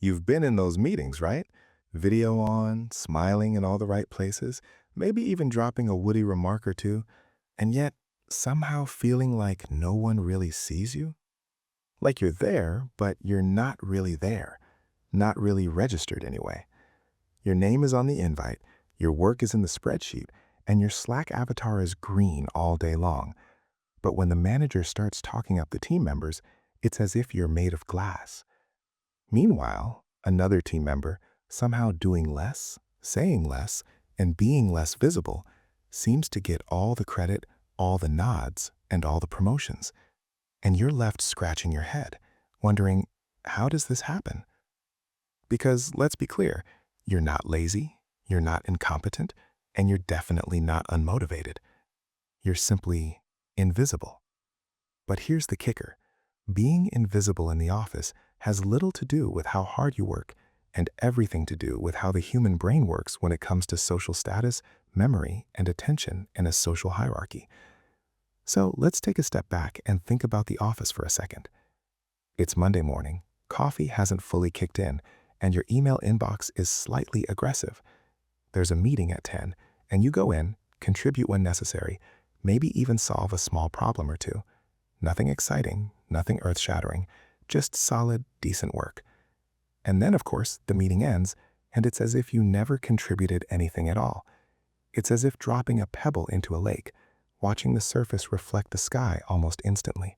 You've been in those meetings, right? Video on, smiling in all the right places, maybe even dropping a witty remark or two, and yet somehow feeling like no one really sees you? Like you're there, but you're not really there. Not really registered anyway. Your name is on the invite, your work is in the spreadsheet, and your Slack avatar is green all day long. But when the manager starts talking up the team members, it's as if you're made of glass. Meanwhile, another team member, somehow doing less, saying less, and being less visible, seems to get all the credit, all the nods, and all the promotions. And you're left scratching your head, wondering, how does this happen? Because let's be clear, you're not lazy, you're not incompetent, and you're definitely not unmotivated. You're simply invisible. But here's the kicker. Being invisible in the office has little to do with how hard you work and everything to do with how the human brain works when it comes to social status, memory, and attention in a social hierarchy. So let's take a step back and think about the office for a second. It's Monday morning, coffee hasn't fully kicked in, and your email inbox is slightly aggressive. There's a meeting at 10, and you go in, contribute when necessary, maybe even solve a small problem or two. Nothing exciting, nothing earth-shattering, just solid, decent work. And then, of course, the meeting ends, and it's as if you never contributed anything at all. It's as if dropping a pebble into a lake, watching the surface reflect the sky almost instantly.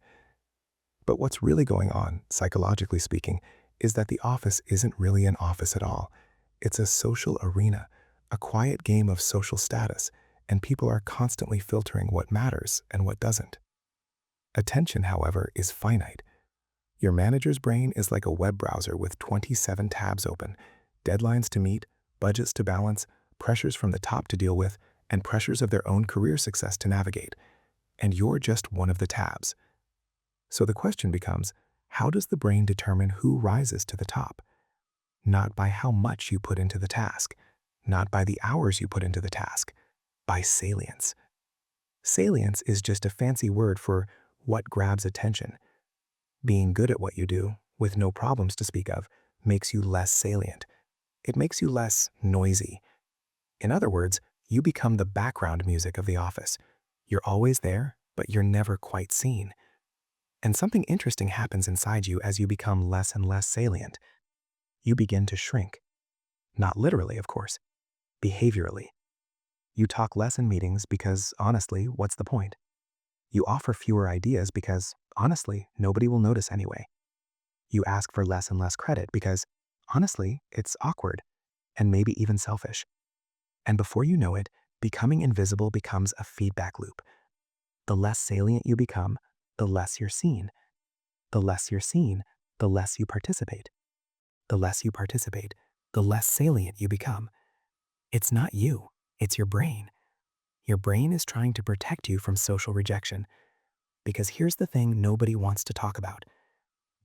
But what's really going on, psychologically speaking, is that the office isn't really an office at all. It's a social arena, a quiet game of social status, and people are constantly filtering what matters and what doesn't. Attention, however, is finite. Your manager's brain is like a web browser with 27 tabs open, deadlines to meet, budgets to balance, pressures from the top to deal with, and pressures of their own career success to navigate. And you're just one of the tabs. So the question becomes, how does the brain determine who rises to the top? Not by how much you put into the task, not by the hours you put into the task, by salience. Salience is just a fancy word for what grabs attention. Being good at what you do, with no problems to speak of, makes you less salient. It makes you less noisy. In other words, you become the background music of the office. You're always there, but you're never quite seen. And something interesting happens inside you as you become less and less salient. You begin to shrink. Not literally, of course. Behaviorally. You talk less in meetings because, honestly, what's the point? You offer fewer ideas because, honestly, nobody will notice anyway. You ask for less and less credit because, honestly, it's awkward and maybe even selfish. And before you know it, becoming invisible becomes a feedback loop. The less salient you become, the less you're seen. The less you're seen, the less you participate. The less you participate, the less salient you become. It's not you, it's your brain. Your brain is trying to protect you from social rejection. Because here's the thing nobody wants to talk about.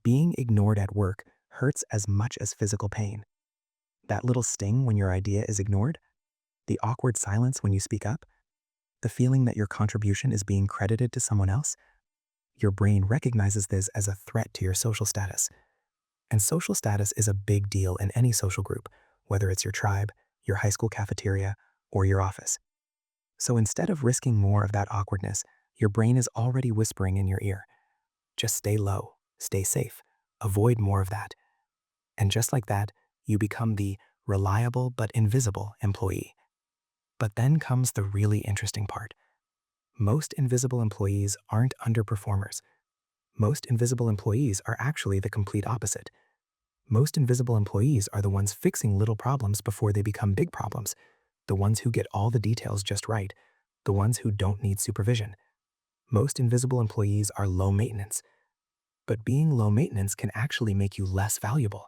Being ignored at work hurts as much as physical pain. That little sting when your idea is ignored, the awkward silence when you speak up, the feeling that your contribution is being credited to someone else, your brain recognizes this as a threat to your social status. And social status is a big deal in any social group, whether it's your tribe, your high school cafeteria, or your office. So instead of risking more of that awkwardness, your brain is already whispering in your ear, just stay low, stay safe, avoid more of that. And just like that, you become the reliable but invisible employee. But then comes the really interesting part. Most invisible employees aren't underperformers. Most invisible employees are actually the complete opposite. Most invisible employees are the ones fixing little problems before they become big problems, the ones who get all the details just right, the ones who don't need supervision. Most invisible employees are low maintenance. But being low maintenance can actually make you less valuable,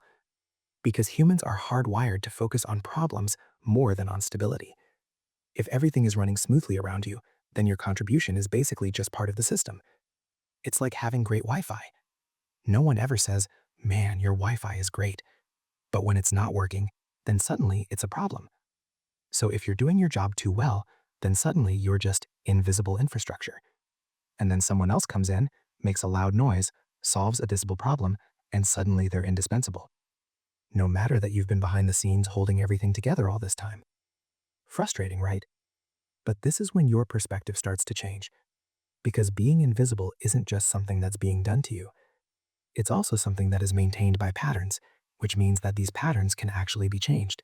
because humans are hardwired to focus on problems more than on stability. If everything is running smoothly around you, then your contribution is basically just part of the system. It's like having great Wi-Fi. No one ever says, man, your Wi-Fi is great. But when it's not working, then suddenly it's a problem. So if you're doing your job too well, then suddenly you're just invisible infrastructure. And then someone else comes in, makes a loud noise, solves a visible problem, and suddenly they're indispensable. no matter that you've been behind the scenes holding everything together all this time. Frustrating, right? But this is when your perspective starts to change, because being invisible isn't just something that's being done to you. It's also something that is maintained by patterns, which means that these patterns can actually be changed.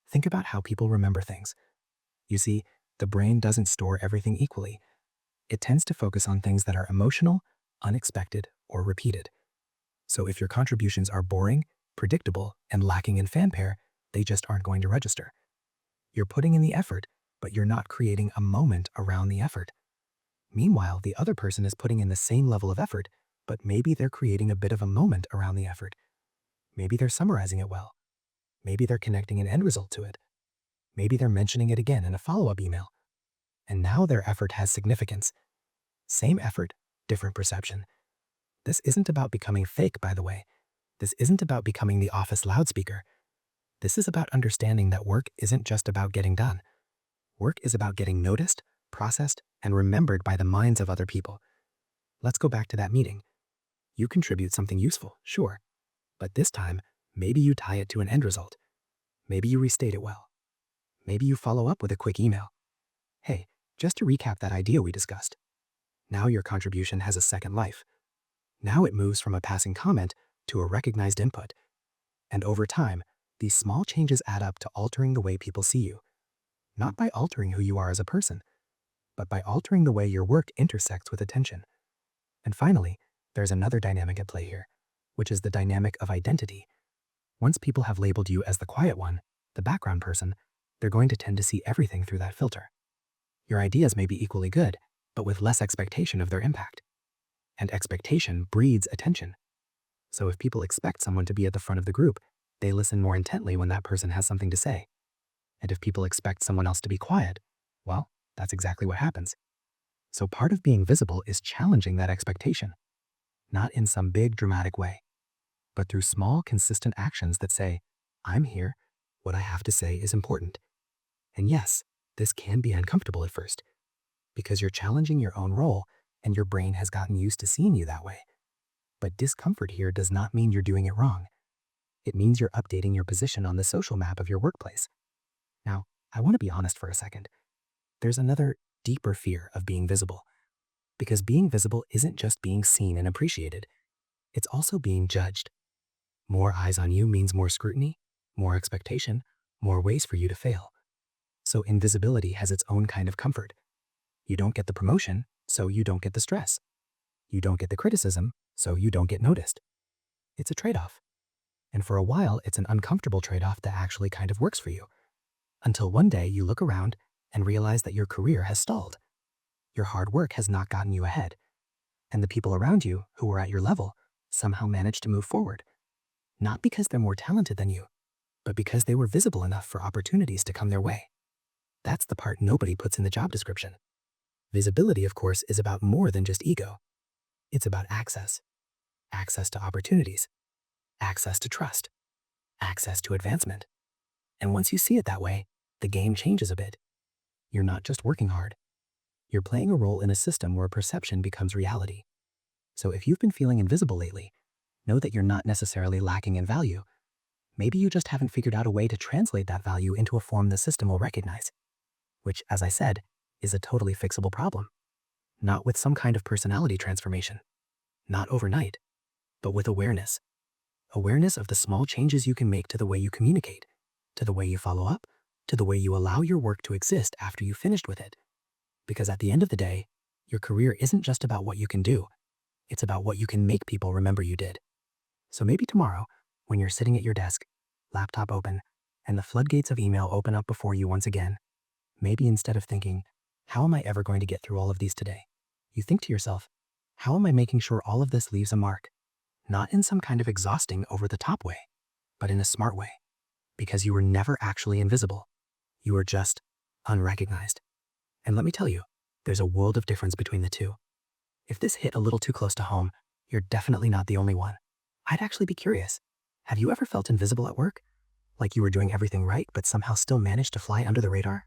Think about how people remember things. You see, the brain doesn't store everything equally. It tends to focus on things that are emotional, unexpected, or repeated. So if your contributions are boring, predictable, and lacking in fanfare, they just aren't going to register. You're putting in the effort, but you're not creating a moment around the effort. Meanwhile, the other person is putting in the same level of effort, but maybe they're creating a bit of a moment around the effort. Maybe they're summarizing it well. Maybe they're connecting an end result to it. Maybe they're mentioning it again in a follow-up email. And now their effort has significance. Same effort, different perception. This isn't about becoming fake, by the way. This isn't about becoming the office loudspeaker. This is about understanding that work isn't just about getting done. Work is about getting noticed, processed, and remembered by the minds of other people. Let's go back to that meeting. You contribute something useful, sure. But this time, maybe you tie it to an end result. Maybe you restate it well. Maybe you follow up with a quick email. Hey, just to recap that idea we discussed. Now your contribution has a second life. Now it moves from a passing comment to a recognized input. And over time, these small changes add up to altering the way people see you. Not by altering who you are as a person, but by altering the way your work intersects with attention. And finally, there's another dynamic at play here, which is the dynamic of identity. Once people have labeled you as the quiet one, the background person, they're going to tend to see everything through that filter. Your ideas may be equally good, but with less expectation of their impact. And expectation breeds attention. So if people expect someone to be at the front of the group, they listen more intently when that person has something to say. And if people expect someone else to be quiet, well, that's exactly what happens. So part of being visible is challenging that expectation, not in some big dramatic way, but through small, consistent actions that say, I'm here, what I have to say is important. And yes, this can be uncomfortable at first, because you're challenging your own role and your brain has gotten used to seeing you that way. But discomfort here does not mean you're doing it wrong. It means you're updating your position on the social map of your workplace. Now, I want to be honest for a second. There's another deeper fear of being visible, because being visible isn't just being seen and appreciated. It's also being judged. More eyes on you means more scrutiny, more expectation, more ways for you to fail. So invisibility has its own kind of comfort. You don't get the promotion, so you don't get the stress. You don't get the criticism, so you don't get noticed. It's a trade-off. And for a while, it's an uncomfortable trade-off that actually kind of works for you. Until one day you look around and realize that your career has stalled. Your hard work has not gotten you ahead. And the people around you who were at your level somehow managed to move forward. Not because they're more talented than you, but because they were visible enough for opportunities to come their way. That's the part nobody puts in the job description. Visibility, of course, is about more than just ego. It's about access. Access to opportunities. Access to trust. Access to advancement. And once you see it that way, the game changes a bit. You're not just working hard. You're playing a role in a system where perception becomes reality. So if you've been feeling invisible lately, know that you're not necessarily lacking in value. Maybe you just haven't figured out a way to translate that value into a form the system will recognize, which, as I said, is a totally fixable problem. Not with some kind of personality transformation. Not overnight, but with awareness. Awareness of the small changes you can make to the way you communicate, to the way you follow up, to the way you allow your work to exist after you've finished with it. Because at the end of the day, your career isn't just about what you can do. It's about what you can make people remember you did. So maybe tomorrow, when you're sitting at your desk, laptop open, and the floodgates of email open up before you once again, maybe instead of thinking, how am I ever going to get through all of these today? You think to yourself, how am I making sure all of this leaves a mark? Not in some kind of exhausting over-the-top way, but in a smart way. Because you were never actually invisible. You were just unrecognized. And let me tell you, there's a world of difference between the two. If this hit a little too close to home, you're definitely not the only one. I'd actually be curious. Have you ever felt invisible at work? Like you were doing everything right, but somehow still managed to fly under the radar?